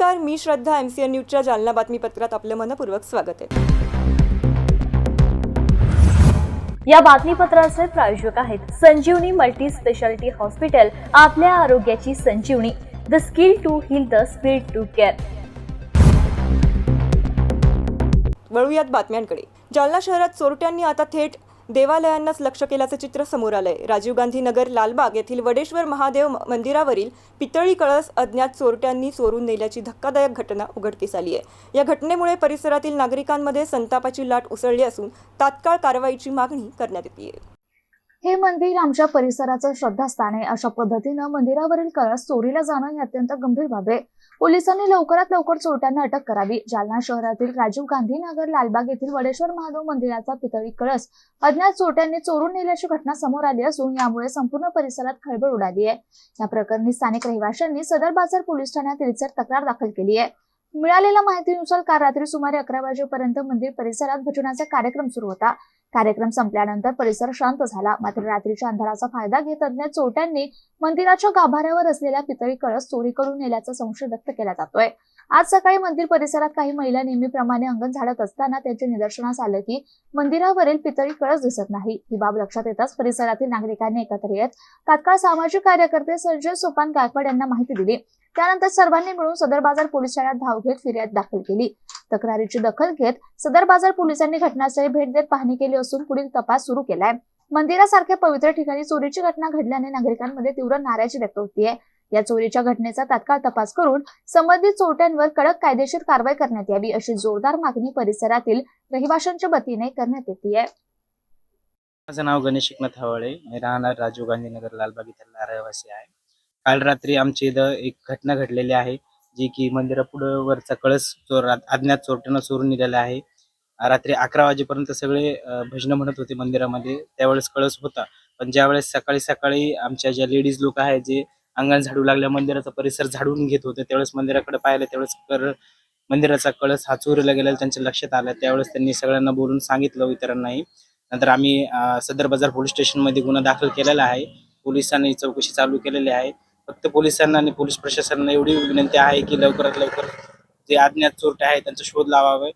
नमस्कार, मी श्रद्धा. MCN न्यूजच्या जालना बातमीपत्रात आपलं मनपूर्वक स्वागत आहे. या बातमीपत्राचे प्रायोजक आहेत संजीवनी मल्टी स्पेशालिटी हॉस्पिटल. आपल्या आरोग्याची संजीवनी. The skill to heal, the speed to care. वळूयात बातम्यांकडे. जालना शहरात चोरट्यांनी आता थेट देवालयांनाच लक्ष केल्याचं चित्र समोर आलंय. राजीव गांधी नगर लालबाग येथील वडेश्वर महादेव मंदिरावरील पितळी कळस अज्ञात चोरट्यांनी चोरून नेल्याची धक्कादायक घटना उघडकीस आली आहे. या घटनेमुळे परिसरातील नागरिकांमध्ये संतापाची लाट उसळली असून तात्काळ कारवाईची मागणी करण्यात येते. हे मंदिर आमच्या परिसराचं श्रद्धास्थान आहे. अशा पद्धतीनं मंदिरावरील कळस चोरीला जाणं ही अत्यंत गंभीर बाब आहे. पोलिसांनी लवकरात लवकर चोरट्यांना अटक करावी. जालना शहरातील राजीव गांधी नगर लालबाग येथील वडेश्वर महादेव मंदिराचा पितळी कळस अज्ञात चोरट्यांनी चोरून नेल्याची घटना समोर आली असून यामुळे संपूर्ण परिसरात खळबळ उडाली आहे. या प्रकरणी स्थानिक रहिवाशांनी सदर बाजार पोलीस ठाण्यात रितसर तक्रार दाखल केली आहे. मिळालेल्या माहितीनुसार काल रात्री सुमारे 11 वाजेपर्यंत मंदिर परिसरात भजनाचा कार्यक्रम सुरू होता. कार्यक्रम संपल्यानंतर परिसर शांत झाला. मात्र रात्रीच्या अंधाराचा फायदा घेत अज्ञात चोरट्यांनी मंदिराच्या गाभाऱ्यावर असलेल्या पितळी कळस चोरी करून नेल्याचा संशय व्यक्त केला जातोय. आज सकाळी मंदिर परिसरात काही महिला नेहमीप्रमाणे अंगण झाडत असताना त्यांच्या निदर्शनास आलं की मंदिरावरील पितळी कळस दिसत नाही. ही बाब लक्षात येताच परिसरातील नागरिकांनी एकत्र येत तात्काळ सामाजिक कार्यकर्ते संजय सोपान गायकवाड यांना माहिती दिली. त्यानंतर सर्वांनी मिळून सदर बाजार पोलीस ठाण्यात धाव घेत फिर्याद दाखल केली. तक्रारीची दखल घेत सदर बाजार पोलिसांनी घटनास्थळी भेट देत पाहणी केली असून पुढील तपास सुरू केलाय. मंदिरासारख्या पवित्र ठिकाणी चोरीची घटना घडल्याने नागरिकांमध्ये तीव्र नाराजी व्यक्त होतीये. या चोरीच्या घटनेचा तात्काळ तपास करून संबंधित चोरट्यांवर कडक कायदेशीर कारवाई करण्यात यावी अशी जोरदार मागणी परिसरातील रहिवाशांच्या वतीने करण्यात येते. माझं नाव गणेश एकनाथ हवाळे. मी राहणार राजीव गांधी नगर लालबाग इथला रहिवासी आहे. काल रात्री आमच्या इथं एक घटना घडलेली आहे जी की मंदिरापुढे वरचा कळस अज्ञात चोरट्यानं चोरून नेलेला आहे. रात्री 11 वाजेपर्यंत सगळे भजनं म्हणत होते मंदिरामध्ये. त्यावेळेस कळस होता, पण ज्यावेळेस सकाळी सकाळी आमच्या ज्या लेडीज लोक आहेत जे अंगण झाडू लागल्या, मंदिराचा परिसर झाडून घेत होते, त्यावेळेस मंदिराकडे पाहिलं त्यावेळेस मंदिराचा कळस हा चोरीला गेलेला त्यांच्या लक्षात आलं. त्यावेळेस त्यांनी सगळ्यांना बोलून सांगितलं, इतरांनाही. नंतर आम्ही सदर बाजार पोलीस स्टेशनमध्ये गुन्हा दाखल केलेला आहे. पोलिसांनी चौकशी चालू केलेली आहे. फक्त पोलिसांना आणि पोलीस प्रशासनाला एवढी विनंती आहे की लवकरात लवकर जे अज्ञात चोरटे आहेत त्यांचा शोध लावावे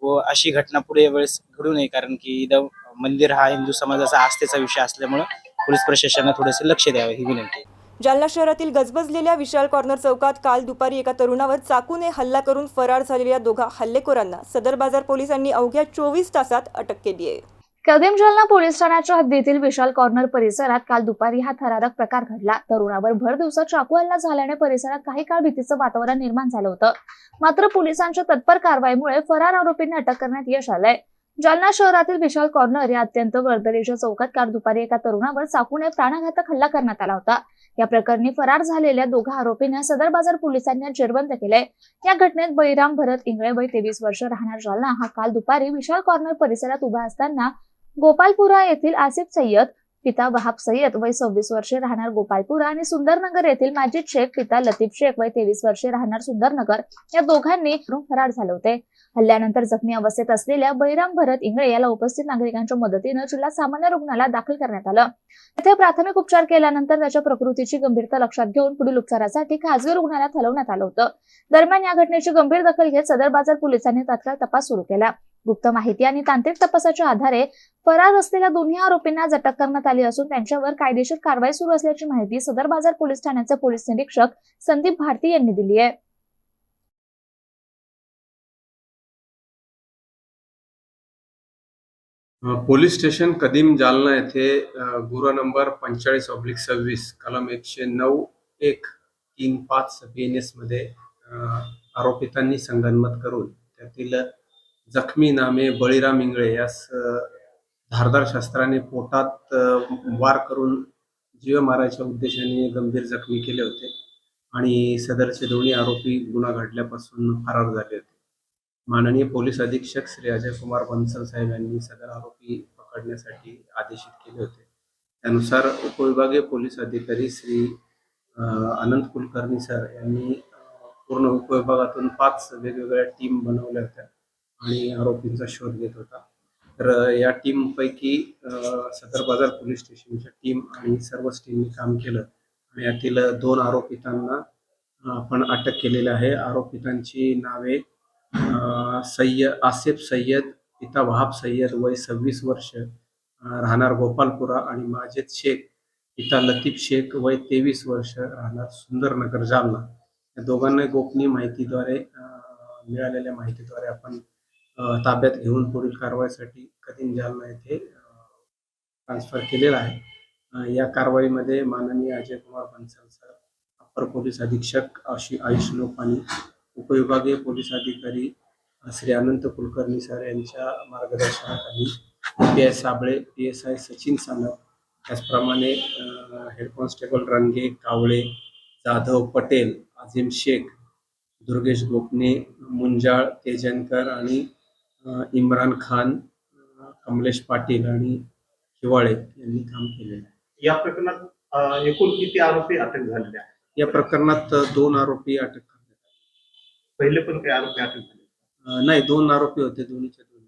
व अशी घटना पुढे वेळेस घडू नये. कारण की इथं मंदिर हा हिंदू समाजाचा आस्थेचा विषय असल्यामुळे पोलीस प्रशासनाने थोडेसे लक्ष द्यावे ही विनंती. जालना शहरातील गजबजलेल्या विशाल कॉर्नर चौकात काल दुपारी एका तरुणावर चाकूने हल्ला करून फरार झालेल्या दोघा हल्लेखोरांना सदर बाजार पोलिसांनी अवघ्या 24 तासात अटक केली आहे. कदम जालना पोलीस ठाण्याच्या हद्दीतील विशाल कॉर्नर परिसरात काल दुपारी हा थरारक प्रकार घडला. तरुणावर भर दिवसात चाकू हल्ला झाल्याने परिसरात काही काळ भीतीचं वातावरण निर्माण झालं होतं. मात्र पोलिसांच्या तत्पर कारवाईमुळे फरार आरोपींना अटक करण्यात यश आलंय. जालना शहरातील विशाल कॉर्नर या अत्यंत वर्दळीच्या चौकात काल दुपारी एका तरुणावर चाकूने प्राणघातक हल्ला करण्यात आला होता. या प्रकरणी फरार झालेल्या दोघा आरोपींना सदर बाजार पोलिसांनी जेरबंद केलंय. या घटनेत बळीराम भरत इंगळे वय 23 वर्ष राहणार जालना हा काल दुपारी विशाल कॉर्नर परिसरात उभा असताना गोपालपुरा येथील आसिफ सय्यद पिता वहाब सय्यद वय 26 वर्षे राहणार गोपालपुरा आणि सुंदरनगर येथील माजिद शेख पिता लतीफ शेख वय 23 वर्षे राहणार सुंदरनगर या दोघांनी फरार झाले होते. हल्ल्यानंतर जखमी अवस्थेत असलेल्या बळीराम भरत इंगळे याला उपस्थित नागरिकांच्या मदतीने जिल्हा सामान्य रुग्णालयात दाखल करण्यात आलं. येथे प्राथमिक उपचार केल्यानंतर त्याच्या प्रकृतीची गंभीरता लक्षात घेऊन पुढील उपचारासाठी खासगी रुग्णालयात हलवण्यात आलं होतं. दरम्यान या घटनेची गंभीर दखल घेत सदर बाजार पोलिसांनी तात्काळ तपास सुरू केला. गुप्त माहिती आणि तांत्रिक तपासाच्या आधारे फरार असलेल्या दोन्ही आरोपींना अटक करण्यात आली असून त्यांच्यावर कायदेशीर कारवाई सुरू असल्याची माहिती सदर बाजार पोलीस ठाण्याचे पोलीस निरीक्षक संदीप भारती यांनी दिली आहे. पोलीस स्टेशन कदीम जालना येथे गुन्हा नंबर 45/26 कलम 109(1)(3)(5) BNS मध्ये आरोपितांनी संगनमत करून त्यातील जखमी नामे बळीराम इंगळे यास धारदार शस्त्राने पोटात वार करून जीव मारायच्या उद्देशाने गंभीर जखमी केले होते आणि सदरचे दोन्ही आरोपी गुन्हा घडल्यापासून फरार झाले होते. माननीय पोलीस अधीक्षक श्री अजय कुमार बन्सल साहेब यांनी सदर आरोपी पकडण्यासाठी आदेशित केले होते. त्यानुसार उपविभागीय पोलीस अधिकारी श्री अनंत कुलकर्णी सर यांनी पूर्ण उपविभागातून 5 वेगवेगळ्या टीम बनवल्या होत्या आणि आरोपींचा शोध घेत होता. तर या टीमपैकी सदर बाजार पोलीस स्टेशनच्या टीम आणि सर्वच टीमनी काम केलं आणि यातील 2 आरोपितांना आपण अटक केलेलं आहे. आरोपितांची नावे आसिफ सय्यद, पिता वहाब सय्यद, वय 26 वर्ष, राहणार गोपालपुरा, आणि माजिद शेख, पिता लतीफ शेख, वय 23 वर्ष, राहणार सुंदरनगर, जालना. या दोघांना गोपनीय माहितीद्वारे मिळालेल्या माहितीद्वारे आपण ताब्यात घेऊन पुढील कारवाईसाठी कदीम जालना येथे ट्रान्सफर केलेला आहे. या कारवाईमध्ये माननीय Ajay Kumar Bansal sir, upper police अधीक्षक आयुष लोपानी, उपविभागीय पोलीस अधिकारी श्री अनंत कुलकर्णी सर यांच्या मार्गदर्शनाखाली PI साबळे, PSI सचिन सानप, त्याचप्रमाणे हेड कॉन्स्टेबल रंगे, कावळे, जाधव, पटेल, अजिम शेख, दुर्गेश गोपने, मुंजाळ, तेजनकर आणि इम्रान खान, कमलेश पाटील आणि हिवाळे यांनी काम केलेलं आहे. या प्रकरणात एकूण किती आरोपी अटक झालेले आहेत? या प्रकरणात 2 आरोपी अटक करण्यात आले. पहिले पण काही आरोपी अटक झाले? नाही, 2 आरोपी होते, दोन्हीचे दोन्ही.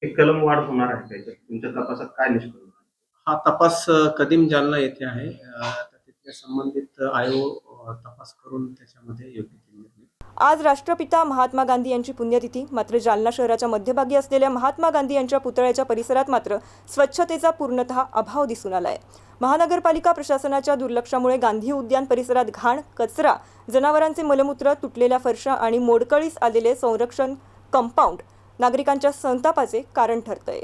एक कलम वाढ होणार आहे का? तुमच्या तपासात काय निष्पन्न? हा तपास कदीम जालना येथे आहे. तर तिथल्या संबंधित आयोग तपास करून त्याच्यामध्ये योग्य ते निर्णय. आज राष्ट्रपिता महात्मा गांधी यांची पुण्यतिथी. मात्र जालना शहराच्या मध्यभागी असलेल्या महात्मा गांधी यांच्या पुतळ्याच्या परिसरात मात्र स्वच्छतेचा पूर्णतः अभाव दिसून आलाय. महानगरपालिका प्रशासनाच्या दुर्लक्षामुळे गांधी उद्यान परिसरात घाण, कचरा, जनावरांचे मलमूत्र, तुटलेल्या फरशा आणि मोडकळीस आलेले संरक्षण कंपाऊंड नागरिकांच्या संतापाचे कारण ठरतंय.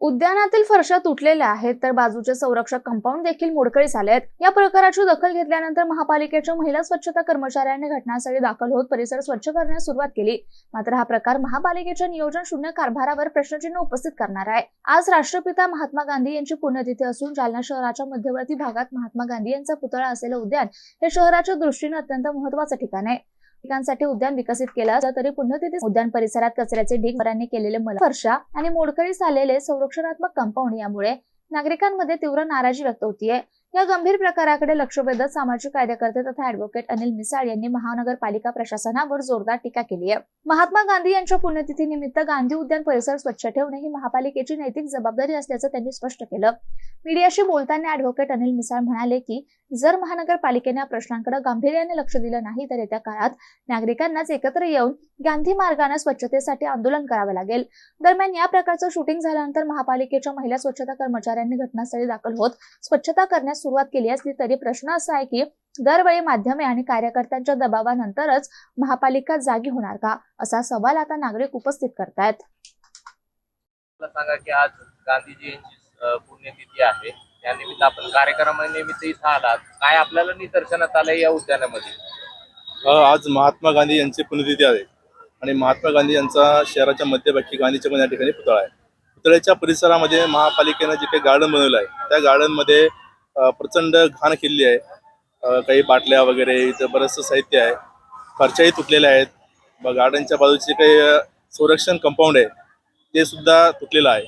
उद्यानातील फरशा तुटलेल्या आहेत तर बाजूचे संरक्षक कंपाऊंड देखील मोडकळीस आले आहेत. या प्रकाराची दखल घेतल्यानंतर महापालिकेच्या महिला स्वच्छता कर्मचाऱ्यांनी घटनास्थळी दाखल होत परिसर स्वच्छ करण्यास सुरुवात केली. मात्र हा प्रकार महापालिकेच्या नियोजन शून्य कारभारावर प्रश्नचिन्ह उपस्थित करणार आहे. आज राष्ट्रपिता महात्मा गांधी यांची पुण्यतिथी असून जालना शहराच्या मध्यवर्ती भागात महात्मा गांधी यांचा पुतळा असलेलं उद्यान हे शहराच्या दृष्टीने अत्यंत महत्त्वाचं ठिकाण आहे. नागरिकांसाठी उद्यान विकसित केलं असलं तरी पुण्यतिथी उद्यान परिसरात कचऱ्याचे ढीग, वरांनी केलेले मल, फरशा आणि मोडकळीस आलेले संरक्षणात्मक कंपाऊंड यामुळे नागरिकांमध्ये तीव्र नाराजी व्यक्त होतीये. या गंभीर प्रकाराकडे लक्ष वेधत सामाजिक कार्यकर्ते तथा ॲडव्होकेट अनिल मिसाळ यांनी महानगरपालिका प्रशासनावर जोरदार टीका केली आहे. महात्मा गांधी यांच्या पुण्यतिथीनिमित्त गांधी उद्यान परिसर स्वच्छ ठेवणे ही महापालिकेची नैतिक जबाबदारी असल्याचं त्यांनी स्पष्ट केलं. मीडियाशी बोलताना ॲडव्होकेट अनिल मिसाळ म्हणाले की जर महानगरपालिकेने या प्रश्नांकडे गांभीर्याने लक्ष दिलं नाही तर येत्या काळात नागरिकांनाच एकत्र येऊन गांधी मार्गाने स्वच्छतेसाठी आंदोलन करावे लागेल. दरम्यान या प्रकारचं शूटिंग झाल्यानंतर महापालिकेच्या महिला स्वच्छता कर्मचाऱ्यांनी घटनास्थळी दाखल होत स्वच्छता करण्यास सुरुवात केली असली तरी प्रश्न असा आहे की दरवेळी माध्यमे आणि कार्यकर्त्यांच्या दबावानंतरच महापालिका जागी होणार का, असा सवाल आता नागरिक उपस्थित करतायत. मला सांगा की आज गांधीजी यांची पुण्यतिथी आहे, त्यानिमित्त आपण कार्यक्रमानिमित्त इथं आलात. काय आपल्याला निदर्शनात आलंय या उद्यानामध्ये? आज महात्मा गांधी यांची पुण्यतिथी आहे आणि महात्मा गांधी यांचा शहराच्या मध्यभागी गांधीच्या पण या ठिकाणी पुतळा आहे. पुतळ्याच्या परिसरामध्ये महापालिकेनं जे काही गार्डन बनवलं आहे त्या गार्डनमध्ये प्रचंड घाण केलेली आहे. काही बाटल्या वगैरे, इथं बरंचसं साहित्य आहे, फरशाही तुटलेल्या आहेत. गार्डनच्या बाजूचे काही संरक्षण कंपाऊंड आहे ते सुद्धा तुटलेलं आहे.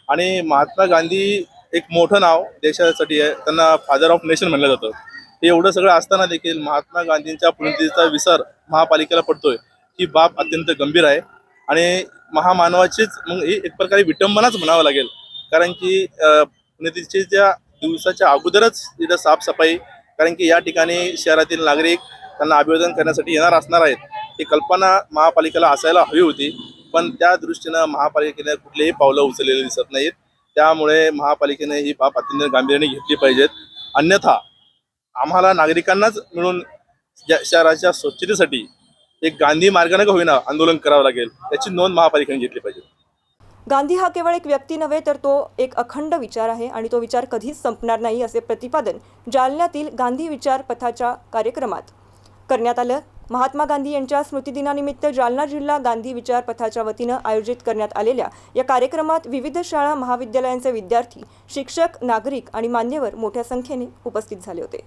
आणि महात्मा गांधी एक मोठं नाव देशासाठी आहे, त्यांना फादर ऑफ नेशन म्हणलं जातं. हे एवढं सगळं असताना देखील महात्मा गांधींच्या पुण्यतिथीचा विसर महापालिकेला पडतोय ही बाब अत्यंत गंभीर आहे आणि महामानवाचीच मग ही एक प्रकारे विटंबनाच म्हणावं लागेल. कारण की पुण्यतिथीच्या दिवसाच्या अगोदरच तिथं साफसफाई, कारण की या ठिकाणी शहरातील नागरिक त्यांना अभिवादन करण्यासाठी येणार असणार आहेत, ही कल्पना महापालिकेला असायला हवी होती. पण त्या दृष्टीनं महापालिकेने कुठलेही पावलं उचललेली दिसत नाहीत. त्यामुळे महापालिकेने ही बाब अत्यंत गांभीर्याने घेतली पाहिजेत. अन्यथा आम्हाला नागरिकांनाच मिळून शहराच्या स्वच्छतेसाठी एक गांधी मार्गाने का होईना आंदोलन करावं लागेल, याची नोंद महापालिकेने घेतली पाहिजे. गांधी हा केवळ एक व्यक्ती नव्हे तर तो एक अखंड विचार आहे आणि तो विचार कधीच संपणार नाही, असे प्रतिपादन जालन्यातील गांधी विचार पथाच्या कार्यक्रमात करण्यात आलं. महात्मा गांधी यांच्या स्मृतिदिनानिमित्त जालना जिल्हा गांधी विचार पथाच्या वतीनं आयोजित करण्यात आलेल्या या कार्यक्रमात विविध शाळा महाविद्यालयांचे विद्यार्थी, शिक्षक, नागरिक आणि मान्यवर मोठ्या संख्येने उपस्थित झाले होते.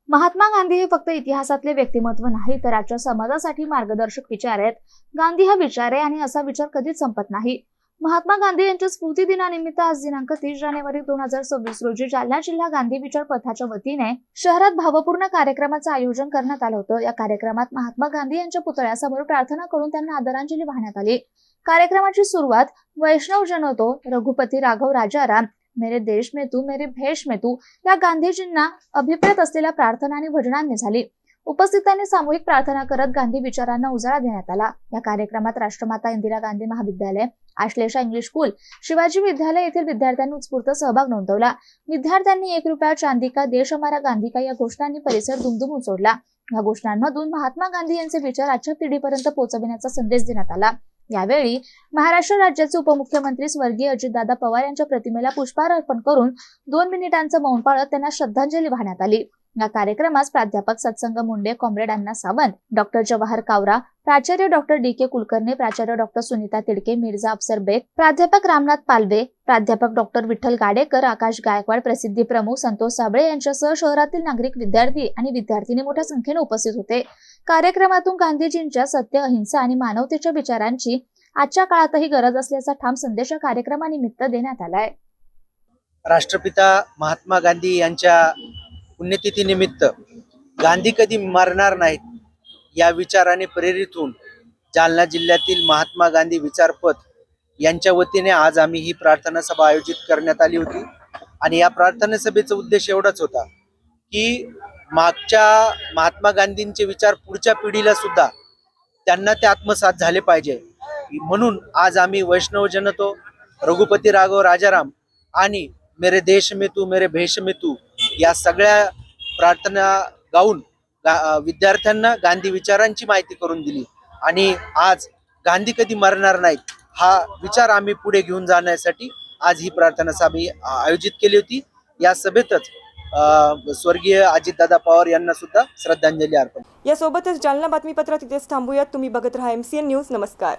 महात्मा गांधी हे फक्त इतिहासातले व्यक्तिमत्व नाही तर आजच्या समाजासाठी मार्गदर्शक विचार आहेत. गांधी हा विचार आहे आणि असा विचार कधीच संपत नाही. महात्मा गांधी यांच्या स्मृती दिनानिमित्त आज दिनांक 30 जानेवारी 2026 रोजी जालना जिल्हा गांधी विचार पथाच्या वतीने शहरात भावपूर्ण कार्यक्रमाचं आयोजन करण्यात आलं होतं. या कार्यक्रमात महात्मा गांधी यांच्या पुतळ्यासमोर प्रार्थना करून त्यांना आदरांजली वाहण्यात आली. कार्यक्रमाची सुरुवात वैष्णव जनतो, रघुपती राघव राजाराम, मेरे देश में तू मेरे भेष में तू या गांधीजींना अभिप्रेत असलेल्या प्रार्थना आणि भजनांनी झाली. उपस्थितांनी सामूहिक प्रार्थना करत गांधी विचारांना उजाळा देण्यात आला. या कार्यक्रमात राष्ट्रमाता इंदिरा गांधी महाविद्यालय, आश्लेषा इंग्लिश स्कूल, शिवाजी विद्यालय येथील विद्यार्थ्यांनी उत्स्फूर्त सहभाग नोंदवला. विद्यार्थ्यांनी 1 रुपया चांदी का, देश हमारा गांधी का या घोषणांनी परिसर दुमदुमून सोडला. या घोषणांमधून महात्मा गांधी यांचे विचार आजच्या पिढीपर्यंत पोहोचविण्याचा संदेश देण्यात आला. यावेळी महाराष्ट्र राज्याचे उपमुख्यमंत्री स्वर्गीय अजितदादा पवार यांच्या प्रतिमेला पुष्पहार अर्पण करून 2 मिनिटांचं मौन पाळत त्यांना श्रद्धांजली वाहण्यात आली. या कार्यक्रमास प्राध्यापक सत्संग मुंडे, कॉम्रेड अण्णा सावंत, डॉक्टर जवाहर कावरा, प्राचार्य डॉक्टर DK कुलकर्णी, प्राचार्य डॉक्टर सुनीता तिडके, मिर्झा अफसर बेग, प्राध्यापक रामनाथ पालवे, प्राध्यापक डॉक्टर विठ्ठल गाडेकर, आकाश गायकवाड, प्रसिद्धी प्रमुख संतोष साबळे यांच्यासह शहरातील नागरिक, विद्यार्थी आणि विद्यार्थिनी मोठ्या संख्येने उपस्थित होते. कार्यक्रमातून गांधीजींच्या सत्य, अहिंसा आणि मानवतेच्या विचारांची आजच्या काळातही गरज असल्याचा ठाम संदेश या कार्यक्रमानिमित्त देण्यात आलाय. राष्ट्रपिता महात्मा गांधी यांच्या पुण्यतिथीनिमित्त गांधी कधी मरणार नाहीत या विचाराने प्रेरित होऊन जालना जिल्ह्यातील महात्मा गांधी विचारपथ यांच्या वतीने आज आम्ही ही प्रार्थना सभा आयोजित करण्यात आली होती. आणि या प्रार्थना सभेचा उद्देश एवढाच होता की मागच्या महात्मा गांधींचे विचार पुढच्या पिढीला सुद्धा त्यांना ते आत्मसात झाले पाहिजे. म्हणून आज आम्ही वैष्णव जनतो, रघुपती राघव राजाराम आणि मेरे देश में तू मेरे भेष में तू या सगळ्या प्रार्थना गाऊन विद्यार्थ्यांना गांधी विचारांची माहिती करून दिली. आणि आज गांधी कधी मरणार नाहीत हा विचार आम्ही पुढे घेऊन जाण्यासाठी आज ही प्रार्थना सभा आयोजित केली होती. या सभेतच स्वर्गीय अजितदादा पवार यांना सुद्धा श्रद्धांजली अर्पण. यासोबतच जालना बातमीपत्र तिथेच थांबूयात. तुम्ही बघत राहा MCN न्यूज. नमस्कार.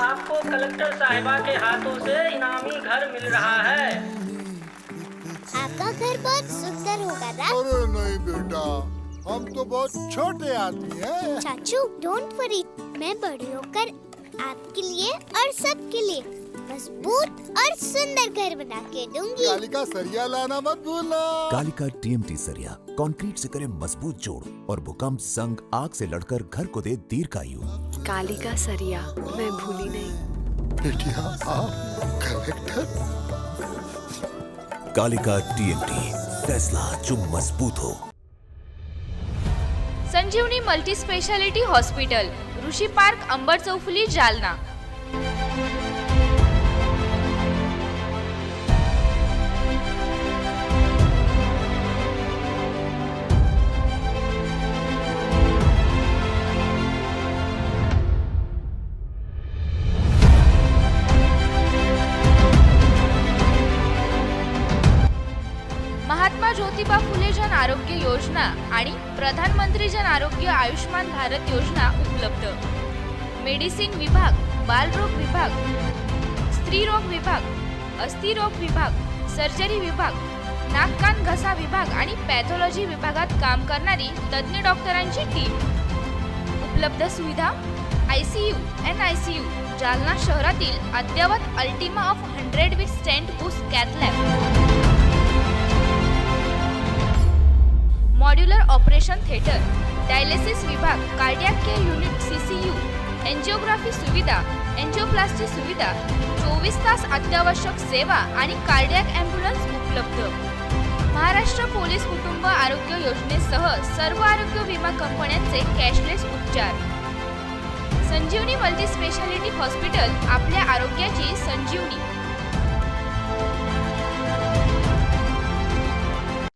आपको कलेक्टर साहिबा के हाथों से इनामी घर मिल रहा है. आपका घर बहुत सुंदर होगा ना? अरे नहीं बेटा, हम तो बहुत छोटे आदमी हैं। चाचू डोंट वरी, मैं बड़ी होकर आपके लिए और सबके लिए मजबूत और सुंदर घर बना के दूंगी. कालिका सरिया लाना मत भूलना. कालिका TMT सरिया कंक्रीट से करे मजबूत जोड़ और भूकंप संग आग से लड़कर घर को दे दीर्घायु. कालिका सरिया मैं भूली नहीं. बेटिया कलेक्टर. कालिका TMT, फैसला जो मजबूत हो. संजीवनी मल्टी स्पेशालिटी हॉस्पिटल, ऋषी पार्क, अंबर चौफुली, जालना. महात्मा ज्योतिबा फुले जन आरोग्य योजना आणि प्रधानमंत्री जन आरोग्य आयुष्मान भारत योजना उपलब्ध. मेडिसिन विभाग, बालरोग विभाग, स्त्रीरोग विभाग, अस्थिरोग विभाग, सर्जरी विभाग, नाक कान घसा विभाग आणि पॅथॉलॉजी विभागात काम करणारी तज्ञ डॉक्टरांची टीम. उपलब्ध सुविधा ICU, NICU. जालना शहरातील अद्ययावत ultima of 100 with stent boost cath lab. Modular operation theatre, dialysis विभाग, cardiac care unit, CCU, angiography सुविधा, एंजिओप्लास्टी सुविधा, 24 तास अत्यावश्यक सेवा आणि कार्डियक ॲम्ब्युलन्स उपलब्ध. महाराष्ट्र पोलीस कुटुंब आरोग्य योजनेसह सर्व आरोग्य विमा कंपन्यांचे कॅशलेस उपचार. संजीवनी मल्टी स्पेशालिटी हॉस्पिटल, आपल्या आरोग्याची संजीवनी.